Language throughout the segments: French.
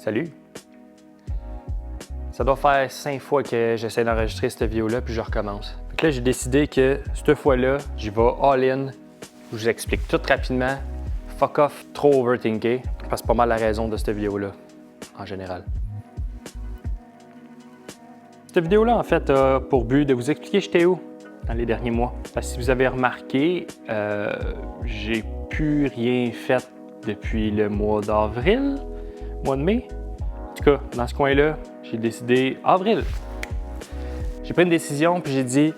Salut! Ça doit faire 5 fois que j'essaie d'enregistrer cette vidéo-là, puis je recommence. Donc là, j'ai décidé que cette fois-là, j'y vais all-in. Je vous explique tout rapidement. Fuck off, trop overthinker. C'est pas mal la raison de cette vidéo-là, en général. Cette vidéo-là, en fait, a pour but de vous expliquer j'étais où dans les derniers mois. Parce que si vous avez remarqué, j'ai plus rien fait depuis le mois d'avril, mois de mai. En tout cas, dans ce coin-là, j'ai décidé avril. J'ai pris une décision puis j'ai dit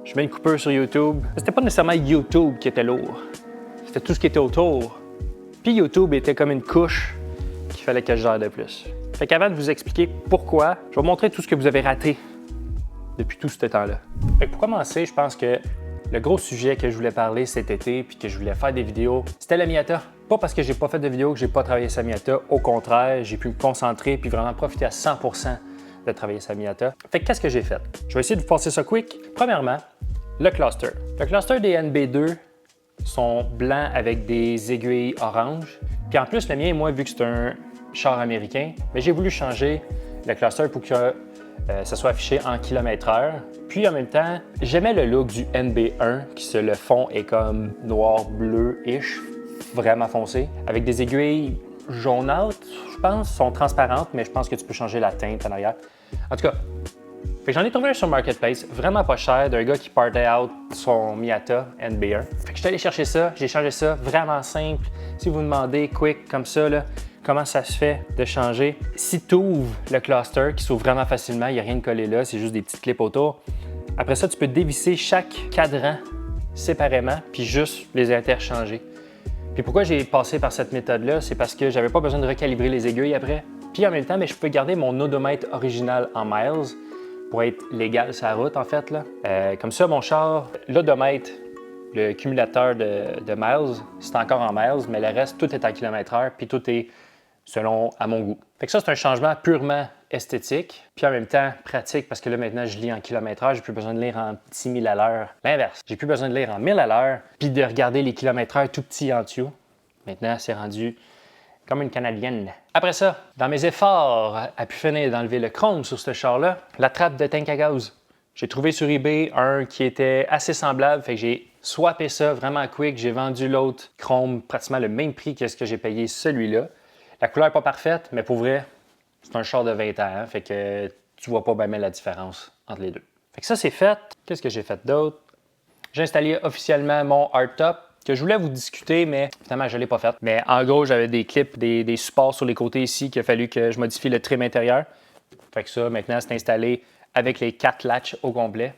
je mets une coupure sur YouTube. C'était pas nécessairement YouTube qui était lourd. C'était tout ce qui était autour. Puis YouTube était comme une couche qu'il fallait que je gère de plus. Fait qu'avant de vous expliquer pourquoi, je vais vous montrer tout ce que vous avez raté depuis tout ce temps-là. Fait que pour commencer, je pense que le gros sujet que je voulais parler cet été puis que je voulais faire des vidéos, c'était la Miata. Pas parce que j'ai pas fait de vidéo que j'ai pas travaillé sa Miata. Au contraire, j'ai pu me concentrer puis vraiment profiter à 100% de travailler sa Miata. Fait que qu'est-ce que j'ai fait? Je vais essayer de vous passer ça quick. Premièrement, le cluster. Le cluster des NB2 sont blancs avec des aiguilles oranges. Puis en plus, le mien, moi, vu que c'est un char américain, mais j'ai voulu changer le cluster pour que ça soit affiché en km/h. Puis en même temps, j'aimais le look du NB1, qui le fond est comme noir-bleu-ish, vraiment foncé, avec des aiguilles jaunâtres, je pense, sont transparentes, mais je pense que tu peux changer la teinte en arrière. En tout cas, j'en ai trouvé un sur Marketplace, vraiment pas cher, d'un gars qui partait out son Miata NB1. Fait que je suis allé chercher ça, j'ai changé ça, vraiment simple. Si vous me demandez, quick, comme ça, là, comment ça se fait de changer? Si tu ouvres le cluster, qui s'ouvre vraiment facilement, il n'y a rien de collé là, c'est juste des petites clips autour. Après ça, tu peux dévisser chaque cadran séparément, puis juste les interchanger. Puis pourquoi j'ai passé par cette méthode-là, c'est parce que j'avais pas besoin de recalibrer les aiguilles après. Puis en même temps, je peux garder mon odomètre original en miles pour être légal sur la route, en fait. Là. Comme ça, mon char, l'odomètre, le cumulateur de miles, c'est encore en miles, mais le reste, tout est en kilomètre-heure, puis tout est selon à mon goût. Fait que ça, c'est un changement purement esthétique, puis en même temps pratique, parce que là, maintenant, je lis en kilomètre-heure, j'ai plus besoin de lire en petits 1000 à l'heure. L'inverse, j'ai plus besoin de lire en 1000 à l'heure, puis de regarder les kilomètres-heure tout petits en dessous. Maintenant, c'est rendu comme une Canadienne. Après ça, dans mes efforts à pu finir d'enlever le chrome sur ce char-là, la trappe de tank à gaz. J'ai trouvé sur eBay un qui était assez semblable, fait que j'ai swappé ça vraiment quick. J'ai vendu l'autre chrome pratiquement le même prix que ce que j'ai payé celui-là. La couleur n'est pas parfaite, mais pour vrai, c'est un char de 20 ans, hein, fait que tu vois pas bien la différence entre les deux. Fait que ça, c'est fait. Qu'est-ce que j'ai fait d'autre? J'ai installé officiellement mon hardtop, que je voulais vous discuter, mais finalement, je ne l'ai pas fait. Mais en gros, j'avais des clips, des supports sur les côtés ici qu'il a fallu que je modifie le trim intérieur. Fait que ça, maintenant, c'est installé avec les 4 latches au complet.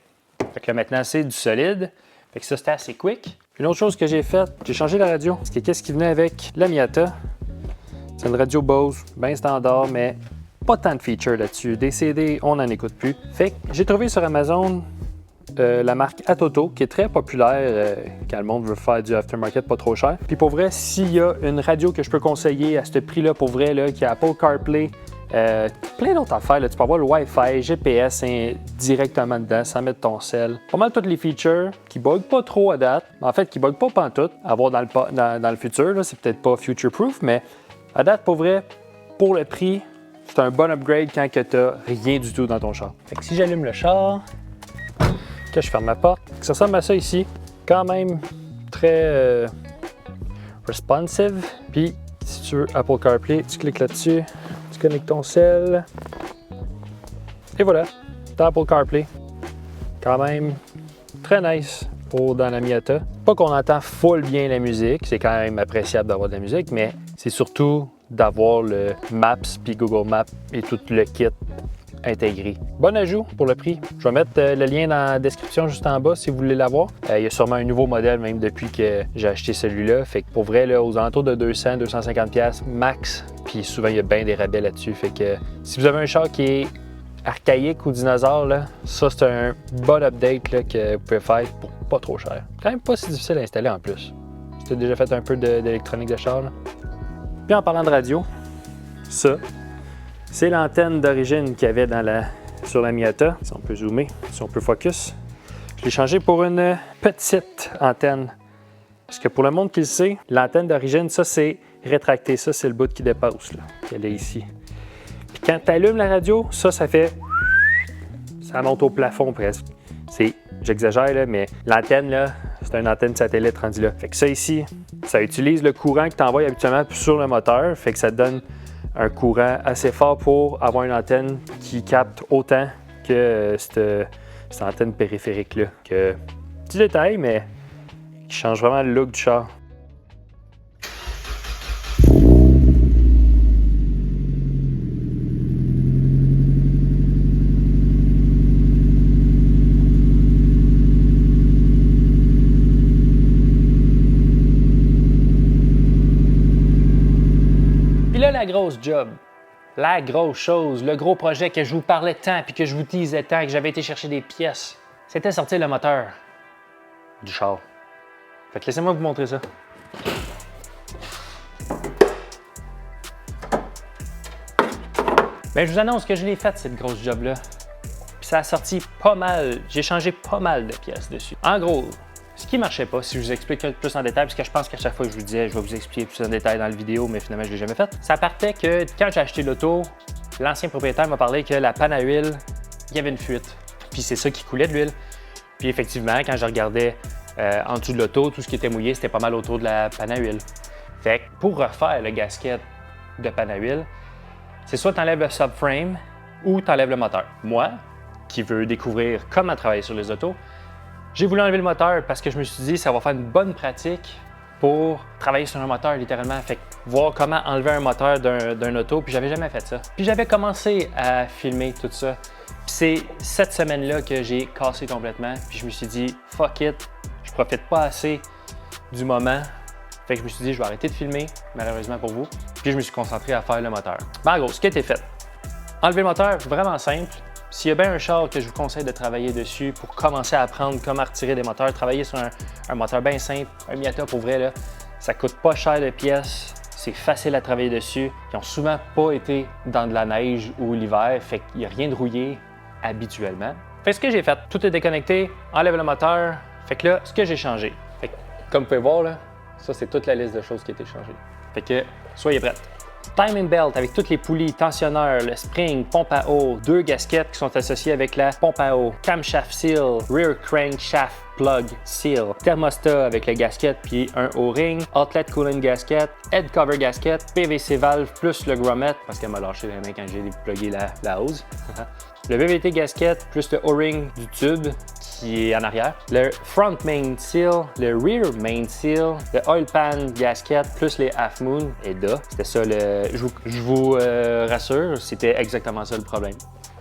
Fait que là, maintenant, c'est du solide. Fait que ça, c'était assez quick. Une autre chose que j'ai faite, j'ai changé la radio. Parce que qu'est-ce qui venait avec la Miata? C'est une radio Bose, bien standard, mais pas tant de features là-dessus. Des CD, on n'en écoute plus. Fait que j'ai trouvé sur Amazon la marque Atoto, qui est très populaire quand le monde veut faire du aftermarket pas trop cher. Puis pour vrai, s'il y a une radio que je peux conseiller à ce prix-là, pour vrai, là, qui a Apple CarPlay, plein d'autres affaires, là. Tu peux avoir le Wi-Fi, GPS directement dedans, sans mettre ton cell. Pas mal toutes les features qui bug pas trop à date. En fait, qui bug pas pantoute. À voir dans le futur, c'est peut-être pas future-proof, mais à date, pour vrai, pour le prix, c'est un bon upgrade quand tu n'as rien du tout dans ton char. Fait que si j'allume le char, que je ferme ma porte, ça ressemble à ça ici. Quand même très responsive. Puis, si tu veux Apple CarPlay, tu cliques là-dessus, tu connectes ton cell. Et voilà, t'as Apple CarPlay. Quand même très nice pour dans la Miata. Pas qu'on entend full bien la musique, c'est quand même appréciable d'avoir de la musique, mais c'est surtout d'avoir le Maps puis Google Maps et tout le kit intégré. Bon ajout pour le prix. Je vais mettre le lien dans la description juste en bas si vous voulez l'avoir. Il y a sûrement un nouveau modèle même depuis que j'ai acheté celui-là. Fait que pour vrai, là, aux alentours de 200-250$ max. Puis souvent, il y a bien des rabais là-dessus. Fait que si vous avez un char qui est archaïque ou dinosaure, là, ça c'est un bon update là, que vous pouvez faire pour pas trop cher. Quand même pas si difficile à installer en plus. Si tu as déjà fait un peu d'électronique de char. Là. Puis en parlant de radio, ça, c'est l'antenne d'origine qu'il y avait sur la Miata. Si on peut zoomer, si on peut focus. Je l'ai changé pour une petite antenne. Parce que pour le monde qui le sait, l'antenne d'origine, ça c'est rétracter ça, c'est le bout qui dépasse, là, qu'elle est ici. Puis quand tu allumes la radio, ça fait... Ça monte au plafond presque. J'exagère, là, mais l'antenne, là, c'est une antenne satellite rendue là. Fait que ça ici, ça utilise le courant que tu envoies habituellement sur le moteur. Fait que ça te donne un courant assez fort pour avoir une antenne qui capte autant que cette antenne périphérique-là. Petit détail, mais qui change vraiment le look du char. Puis là, la grosse job, la grosse chose, le gros projet que je vous parlais tant puis que je vous disais tant, que j'avais été chercher des pièces, c'était sortir le moteur du char. Fait que laissez-moi vous montrer ça. Bien, je vous annonce que je l'ai faite, cette grosse job-là. Puis ça a sorti pas mal, j'ai changé pas mal de pièces dessus. En gros, ce qui marchait pas, si je vous explique plus en détail, parce que je pense qu'à chaque fois que je vous disais, je vais vous expliquer plus en détail dans la vidéo, mais finalement, je l'ai jamais fait. Ça partait que quand j'ai acheté l'auto, l'ancien propriétaire m'a parlé que la panne à huile, il y avait une fuite. Puis c'est ça qui coulait de l'huile. Puis effectivement, quand je regardais en dessous de l'auto, tout ce qui était mouillé, c'était pas mal autour de la panne à huile. Fait que pour refaire le gasket de panne à huile, c'est soit tu enlèves le subframe ou tu enlèves le moteur. Moi, qui veux découvrir comment travailler sur les autos, j'ai voulu enlever le moteur parce que je me suis dit ça va faire une bonne pratique pour travailler sur un moteur littéralement. Fait que voir comment enlever un moteur d'un auto, puis j'avais jamais fait ça. Puis j'avais commencé à filmer tout ça. Puis c'est cette semaine-là que j'ai cassé complètement. Puis je me suis dit fuck it, je profite pas assez du moment. Fait que je me suis dit je vais arrêter de filmer, malheureusement pour vous. Puis je me suis concentré à faire le moteur. Ben, en gros, ce qui a été fait. Enlever le moteur, vraiment simple. S'il y a bien un char que je vous conseille de travailler dessus pour commencer à apprendre comment retirer des moteurs, travailler sur un moteur bien simple, un Miata pour vrai, là, ça coûte pas cher de pièces, c'est facile à travailler dessus. Ils n'ont souvent pas été dans de la neige ou l'hiver, fait qu'il n'y a rien de rouillé habituellement. Fait que ce que j'ai fait, tout est déconnecté, enlève le moteur. Fait que là, ce que j'ai changé, fait que, comme vous pouvez voir, là, ça c'est toute la liste de choses qui a été changée. Fait que soyez prêts. Timing belt avec toutes les poulies, tensionneurs, le spring, pompe à eau, 2 gasquettes qui sont associées avec la pompe à eau, camshaft seal, rear crankshaft plug seal, thermostat avec le gasket puis un O-ring, outlet cooling gasket, head cover gasket, PVC valve plus le grommet parce qu'elle m'a lâché les mains quand j'ai déplugué la hose. Le BVT gasket plus le O-ring du tube qui est en arrière, le front main seal, le rear main seal, le oil pan gasket plus les half moon et là, c'était ça je vous rassure, c'était exactement ça le problème.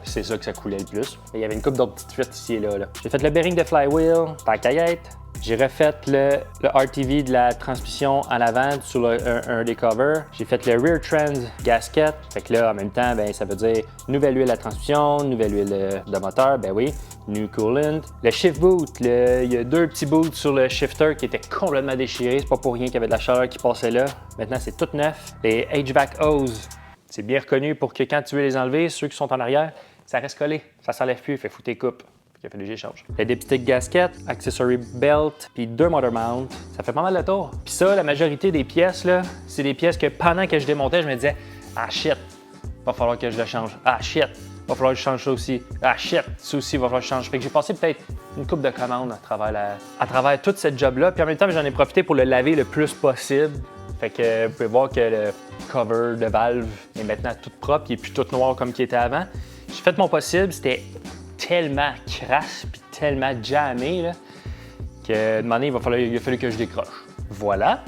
C'est ça que ça coulait le plus. Il y avait une couple d'autres petites fuites ici et là. J'ai fait le bearing de flywheel, pas caillette. J'ai refait le RTV de la transmission en avant sur un des covers. J'ai fait le rear trans gasket. Fait que là, en même temps, ben, ça veut dire nouvelle huile à transmission, nouvelle huile de moteur, ben oui, new coolant. Le shift boot, il y a 2 petits boots sur le shifter qui étaient complètement déchirés. C'est pas pour rien qu'il y avait de la chaleur qui passait là. Maintenant, c'est tout neuf. Les HVAC hoses, c'est bien reconnu pour que quand tu veux les enlever, ceux qui sont en arrière, ça reste collé, ça s'enlève plus, fait foutre tes coupes. Il a fallu que j'échange. Les dipstick gasket, accessory belt, puis 2 motor mount, ça fait pas mal de tour. Puis ça, la majorité des pièces, là, c'est des pièces que pendant que je démontais, je me disais « Ah shit, va falloir que je le change. Ah shit, va falloir que je change ça aussi. Ah shit, ça aussi, va falloir que je change. » Fait que j'ai passé peut-être une couple de commandes à travers toute cette job-là. Puis en même temps, j'en ai profité pour le laver le plus possible. Fait que vous pouvez voir que le cover de valve est maintenant tout propre, il est plus tout noir comme il était avant. J'ai fait mon possible, c'était tellement crasse puis tellement jammé là, que de moment, il a fallu que je décroche. Voilà.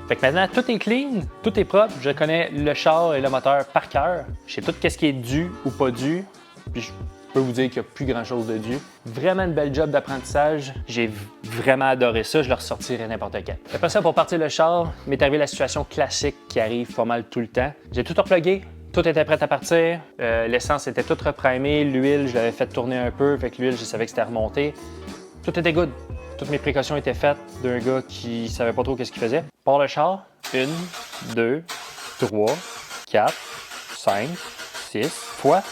Fait que maintenant, tout est clean, tout est propre. Je connais le char et le moteur par cœur. Je sais tout ce qui est dû ou pas dû. Puis je peux vous dire qu'il n'y a plus grand-chose de dû. Vraiment une belle job d'apprentissage. J'ai vraiment adoré ça. Je le ressortirai n'importe quand. Après ça, pour partir le char, m'est arrivé la situation classique qui arrive pas mal tout le temps. J'ai tout replugué. Tout était prêt à partir, l'essence était toute reprimée, l'huile, je l'avais fait tourner un peu, fait que l'huile, je savais que c'était remonté. Tout était good. Toutes mes précautions étaient faites d'un gars qui savait pas trop qu'est-ce qu'il faisait. Part le char, 1, 2, 3, 4, 5, 6 fois.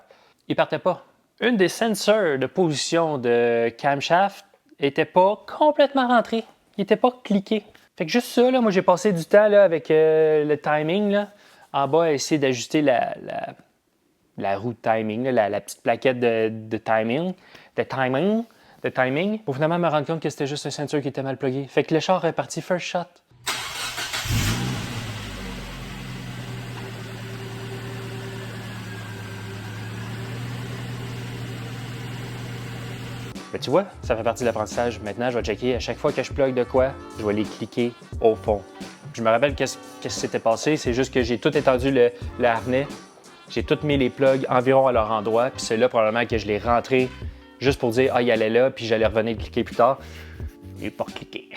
Il partait pas. Une des sensors de position de camshaft était pas complètement rentrée. Il était pas cliqué. Fait que juste ça, là, moi j'ai passé du temps là, avec le timing là, en bas à essayer d'ajuster la roue de timing, là, la petite plaquette de timing, pour finalement me rendre compte que c'était juste une ceinture qui était mal pluguée. Fait que le char est parti first shot. Ben, tu vois, ça fait partie de l'apprentissage. Maintenant, je vais checker à chaque fois que je plug de quoi, je vais les cliquer au fond. Je me rappelle qu'est-ce qui s'était passé, c'est juste que j'ai tout étendu le harnais, j'ai tout mis les plugs environ à leur endroit, puis c'est là probablement que je l'ai rentré juste pour dire « Ah, il allait là », puis j'allais revenir cliquer plus tard. Il n'est pas cliqué.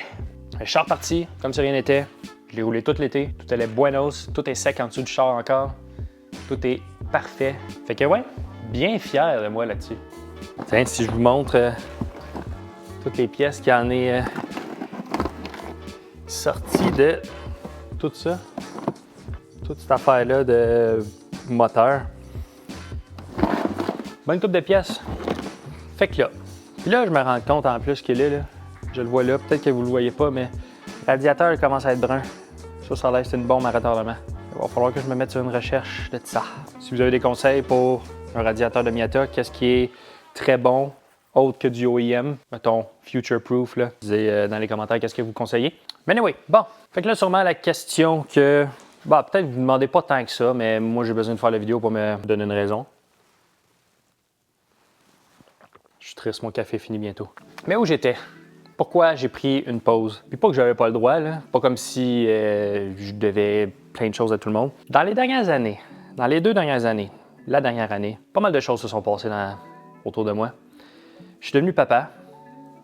Le char parti, comme si rien n'était. Je l'ai roulé tout l'été, tout allait buenos, tout est sec en dessous du char encore. Tout est parfait. Fait que ouais, bien fier de moi là-dessus. Tiens, si je vous montre toutes les pièces qui en est sorties de tout ça, toute cette affaire-là de moteur. Bonne coupe de pièces. Fait que là, puis là, je me rends compte en plus que là, je le vois là, peut-être que vous le voyez pas, mais le radiateur commence à être brun. Ça a l'air c'est une bombe à retardement. Il va falloir que je me mette sur une recherche de ça. Si vous avez des conseils pour un radiateur de Miata, qu'est-ce qui est très bon, autre que du OEM, mettons future proof, là. Disez dans les commentaires qu'est-ce que vous conseillez. Mais anyway, bon. Fait que là, sûrement la question que, bah, peut-être vous ne demandez pas tant que ça, mais moi, j'ai besoin de faire la vidéo pour me donner une raison. Je suis triste, mon café finit bientôt. Mais où j'étais? Pourquoi j'ai pris une pause? Puis pas que j'avais pas le droit, là. Pas comme si je devais plein de choses à tout le monde. Dans les dernières années, dans les 2 dernières années, la dernière année, pas mal de choses se sont passées autour de moi. Je suis devenu papa.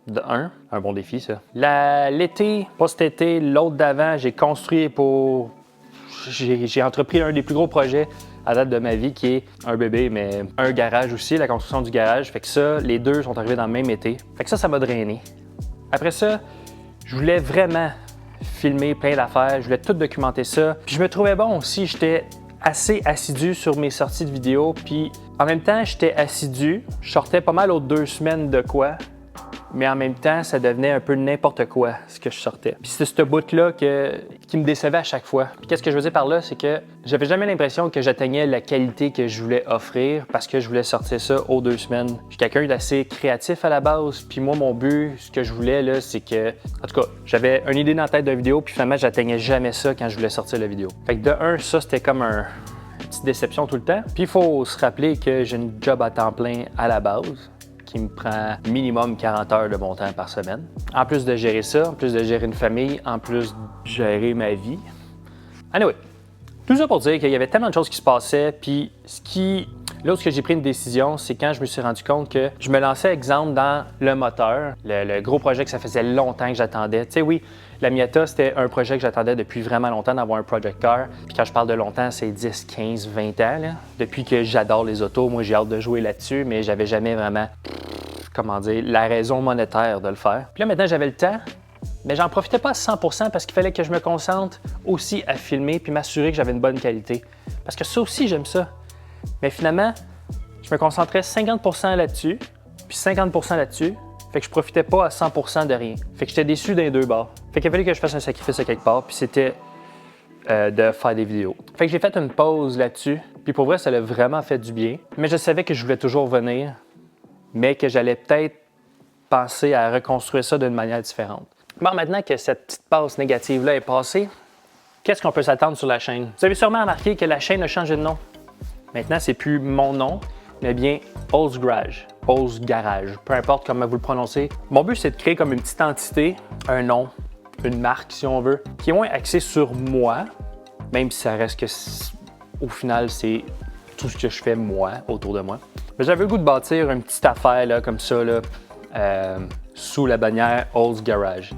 De un bon défi, ça. L'été, pas cet été, l'autre d'avant, j'ai construit pour... J'ai entrepris un des plus gros projets à date de ma vie, qui est un bébé, mais un garage aussi, la construction du garage. Fait que ça, les deux sont arrivés dans le même été. Fait que ça m'a drainé. Après ça, je voulais vraiment filmer plein d'affaires, je voulais tout documenter ça. Puis je me trouvais bon aussi, j'étais assez assidu sur mes sorties de vidéos, puis en même temps, j'étais assidu, je sortais pas mal aux 2 semaines de quoi, mais en même temps, ça devenait un peu n'importe quoi, ce que je sortais. Puis c'est ce bout-là qui me décevait à chaque fois. Puis qu'est-ce que je veux dire par là, c'est que j'avais jamais l'impression que j'atteignais la qualité que je voulais offrir parce que je voulais sortir ça aux 2 semaines. Je suis quelqu'un d'assez créatif à la base, puis moi, mon but, ce que je voulais, là, c'est que... En tout cas, j'avais une idée dans la tête de vidéo, puis finalement, j'atteignais jamais ça quand je voulais sortir la vidéo. Fait que de un, ça, c'était comme une petite déception tout le temps. Puis il faut se rappeler que j'ai une job à temps plein à la base, qui me prend minimum 40 heures de mon temps par semaine. En plus de gérer ça, en plus de gérer une famille, en plus de gérer ma vie. Anyway, tout ça pour dire qu'il y avait tellement de choses qui se passaient, puis là où j'ai pris une décision, c'est quand je me suis rendu compte que je me lançais, exemple, dans le moteur, le gros projet que ça faisait longtemps que j'attendais. Tu sais, oui, la Miata, c'était un projet que j'attendais depuis vraiment longtemps d'avoir un project car. Puis quand je parle de longtemps, c'est 10, 15, 20 ans. Là. Depuis que j'adore les autos, moi j'ai hâte de jouer là-dessus, mais j'avais jamais vraiment, comment dire, la raison monétaire de le faire. Puis là, maintenant, j'avais le temps, mais j'en profitais pas à 100% parce qu'il fallait que je me concentre aussi à filmer puis m'assurer que j'avais une bonne qualité. Parce que ça aussi, j'aime ça. Mais finalement, je me concentrais 50% là-dessus, puis 50% là-dessus. Fait que je profitais pas à 100% de rien. Fait que j'étais déçu d'un 2 bords. Fait qu'il a fallu que je fasse un sacrifice à quelque part, puis c'était de faire des vidéos. Fait que j'ai fait une pause là-dessus, puis pour vrai, ça l'a vraiment fait du bien. Mais je savais que je voulais toujours venir, mais que j'allais peut-être penser à reconstruire ça d'une manière différente. Bon, maintenant que cette petite passe négative-là est passée, qu'est-ce qu'on peut s'attendre sur la chaîne? Vous avez sûrement remarqué que la chaîne a changé de nom. Maintenant, c'est plus mon nom, mais bien Oz Garage. Oz Garage, peu importe comment vous le prononcez. Mon but, c'est de créer comme une petite entité, un nom, une marque, si on veut, qui est moins axée sur moi, même si ça reste que, au final, c'est tout ce que je fais moi, autour de moi. Mais j'avais le goût de bâtir une petite affaire, là, comme ça, là, sous la bannière Oz Garage.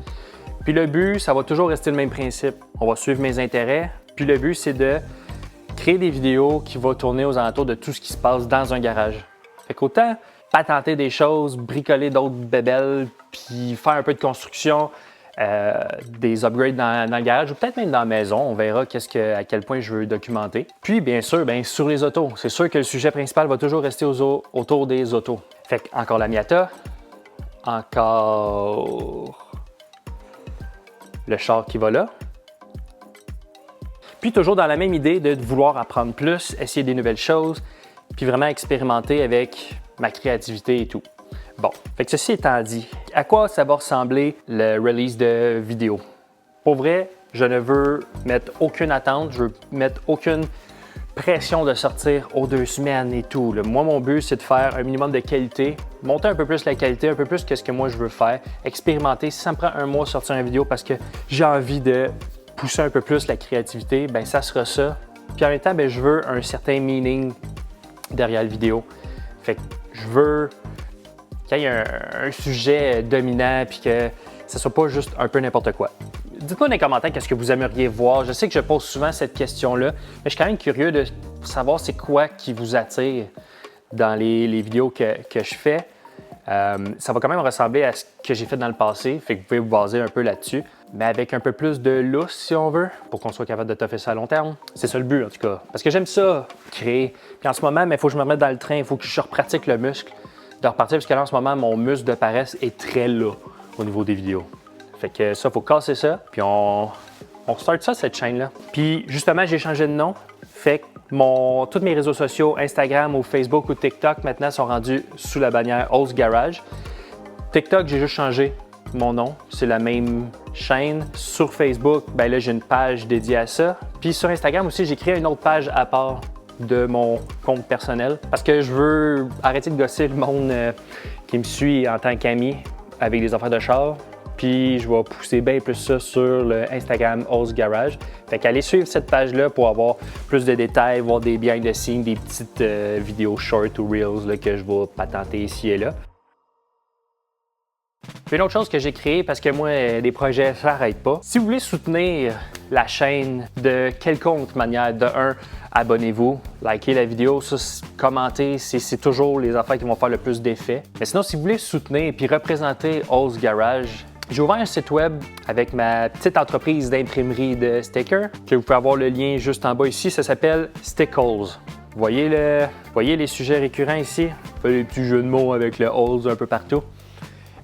Puis le but, ça va toujours rester le même principe. On va suivre mes intérêts. Puis le but, c'est de créer des vidéos qui vont tourner aux alentours de tout ce qui se passe dans un garage. Fait qu'autant patenter des choses, bricoler d'autres bébelles, puis faire un peu de construction, des upgrades dans le garage ou peut-être même dans la maison. On verra à quel point je veux documenter. Puis, bien sûr, sur les autos. C'est sûr que le sujet principal va toujours rester autour des autos. Fait qu'encore la Miata, encore le char qui va là. Puis toujours dans la même idée de vouloir apprendre plus, essayer des nouvelles choses, puis vraiment expérimenter avec ma créativité et tout. Bon, fait que ceci étant dit, à quoi ça va ressembler le release de vidéo? Pour vrai, je ne veux mettre aucune attente, je veux mettre aucune pression de sortir aux 2 semaines et tout. Moi, mon but, c'est de faire un minimum de qualité, monter un peu plus la qualité, un peu plus que ce que moi je veux faire, expérimenter. Si ça me prend un mois sortir une vidéo parce que j'ai envie de pousser un peu plus la créativité, ben ça sera ça. Puis en même temps, ben, je veux un certain meaning derrière la vidéo. Fait que je veux qu'il y ait un sujet dominant puis que ce soit pas juste un peu n'importe quoi. Dites-moi dans les commentaires qu'est-ce que vous aimeriez voir. Je sais que je pose souvent cette question-là, mais je suis quand même curieux de savoir c'est quoi qui vous attire dans les vidéos que je fais. Ça va quand même ressembler à ce que j'ai fait dans le passé, fait que vous pouvez vous baser un peu là-dessus, mais avec un peu plus de lousse, si on veut, pour qu'on soit capable de toffer ça à long terme. C'est ça le but, en tout cas. Parce que j'aime ça, créer. Puis en ce moment, il faut que je me remette dans le train, il faut que je repratique le muscle de repartir, parce que là, en ce moment, mon muscle de paresse est très là au niveau des vidéos. Fait que ça, il faut casser ça, puis on start ça, cette chaîne-là. Puis justement, j'ai changé de nom, fait que tous mes réseaux sociaux, Instagram ou Facebook ou TikTok, maintenant, sont rendus sous la bannière Oz Garage. TikTok, j'ai juste changé mon nom, c'est la même chaîne. Sur Facebook, ben là, j'ai une page dédiée à ça. Puis sur Instagram aussi, j'ai créé une autre page à part de mon compte personnel parce que je veux arrêter de gosser le monde qui me suit en tant qu'ami avec des affaires de char. Puis je vais pousser bien plus ça sur le Instagram Oz Garage. Fait qu'allez suivre cette page-là pour avoir plus de détails, voir des behind the scenes, des petites vidéos short ou reels là, que je vais patenter ici et là. Puis une autre chose que j'ai créée, parce que moi, des projets, ça n'arrête pas. Si vous voulez soutenir la chaîne de quelconque manière, de un, abonnez-vous, likez la vidéo, ça, commentez, c'est toujours les affaires qui vont faire le plus d'effet. Mais sinon, si vous voulez soutenir et puis représenter Oz Garage, j'ai ouvert un site web avec ma petite entreprise d'imprimerie de stickers, que vous pouvez avoir le lien juste en bas ici, ça s'appelle Stickles. Vous voyez les sujets récurrents ici? Je fais des petits jeux de mots avec le Oz un peu partout.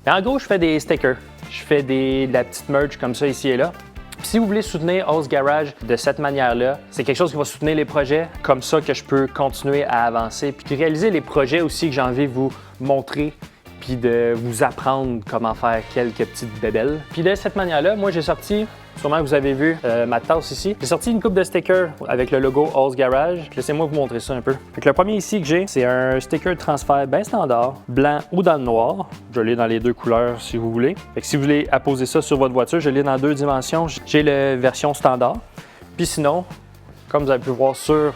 Mais en gros, je fais des stickers. Je fais de la petite merch comme ça ici et là. Puis si vous voulez soutenir Oz Garage de cette manière-là, c'est quelque chose qui va soutenir les projets comme ça que je peux continuer à avancer puis de réaliser les projets aussi que j'ai envie de vous montrer puis de vous apprendre comment faire quelques petites bébelles. Puis de cette manière-là, moi j'ai sorti, sûrement vous avez vu ma tasse ici, j'ai sorti une coupe de stickers avec le logo Oz Garage. Laissez-moi vous montrer ça un peu. Fait que le premier ici que j'ai, c'est un sticker de transfert bien standard, blanc ou dans le noir. Je l'ai dans les deux couleurs si vous voulez. Fait que si vous voulez apposer ça sur votre voiture, je l'ai dans 2 dimensions. J'ai la version standard. Puis sinon, comme vous avez pu voir sur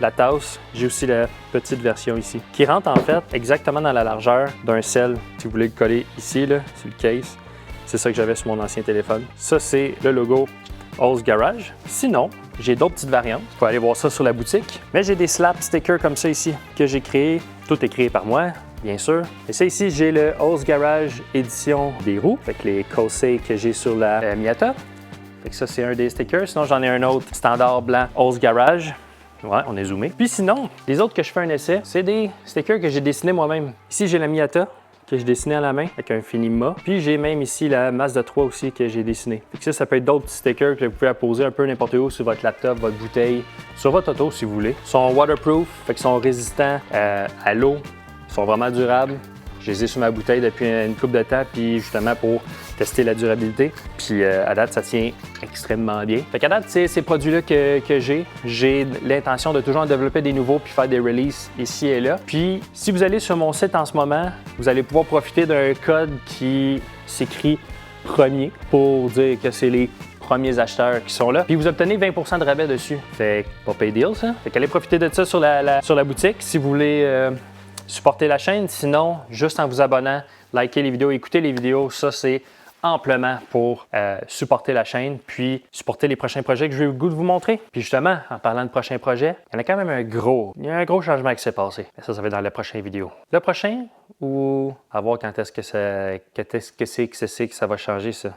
la tasse, j'ai aussi la petite version ici, qui rentre en fait exactement dans la largeur d'un sel. Si vous voulez le coller ici, là, sur le case, c'est ça que j'avais sur mon ancien téléphone. Ça, c'est le logo Oz Garage. Sinon, j'ai d'autres petites variantes. Vous pouvez aller voir ça sur la boutique. Mais j'ai des slap stickers comme ça ici, que j'ai créés. Tout est créé par moi, bien sûr. Et ça ici, j'ai le Oz Garage édition des roues, avec les Kosei que j'ai sur la Miata. Fait que ça, c'est un des stickers. Sinon, j'en ai un autre standard blanc Oz Garage. Ouais, on est zoomé. Puis sinon, les autres que je fais un essai, c'est des stickers que j'ai dessinés moi-même. Ici, j'ai la Miata que j'ai dessinée à la main avec un Finima. Puis j'ai même ici la Mazda 3 aussi que j'ai dessinée. Fait que ça peut être d'autres petits stickers que vous pouvez apposer un peu n'importe où sur votre laptop, votre bouteille, sur votre auto si vous voulez. Ils sont waterproof, fait qu'ils sont résistants à l'eau. Ils sont vraiment durables. Je les ai sur ma bouteille depuis une couple de temps, puis justement pour tester la durabilité. Puis à date, ça tient extrêmement bien. Fait qu'à date, c'est ces produits-là que j'ai l'intention de toujours en développer des nouveaux puis faire des releases ici et là. Puis si vous allez sur mon site en ce moment, vous allez pouvoir profiter d'un code qui s'écrit premier pour dire que c'est les premiers acheteurs qui sont là. Puis vous obtenez 20% de rabais dessus. Fait pas pay deal, ça. Fait qu'allez profiter de ça sur la boutique si vous voulez supporter la chaîne. Sinon, juste en vous abonnant, likez les vidéos, écoutez les vidéos, ça c'est amplement pour supporter la chaîne, puis supporter les prochains projets que je vais le goût de vous montrer. Puis justement, en parlant de prochains projets, il y en a quand même un gros changement qui s'est passé. Mais ça va être dans la prochaine vidéo. Le prochain, ou à voir quand est-ce que ça va changer ça.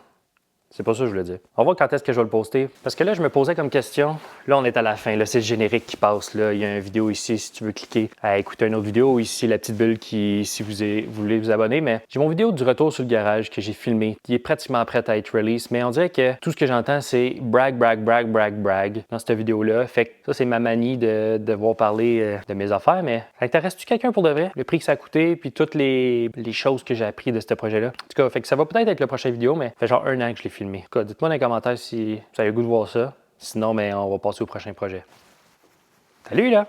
C'est pas ça que je voulais dire. On va voir quand est-ce que je vais le poster. Parce que là, je me posais comme question. Là, on est à la fin. Là, c'est le générique qui passe. Là, il y a une vidéo ici si tu veux cliquer à écouter une autre vidéo. Ici, la petite bulle qui, si vous voulez vous abonner. Mais j'ai mon vidéo du retour sur le garage que j'ai filmé. Qui est pratiquement prête à être release. Mais on dirait que tout ce que j'entends, c'est brag, brag, brag, brag, brag dans cette vidéo-là. Fait que ça, c'est ma manie de devoir parler de mes affaires. Mais intéresse-tu quelqu'un pour de vrai? Le prix que ça a coûté, puis toutes les choses que j'ai appris de ce projet-là. En tout cas, fait que ça va peut-être être le prochain vidéo, mais ça fait genre 1 an que je l'ai filmé. En tout cas, dites-moi dans les commentaires si vous avez le goût de voir ça. Sinon, mais on va passer au prochain projet. Salut là!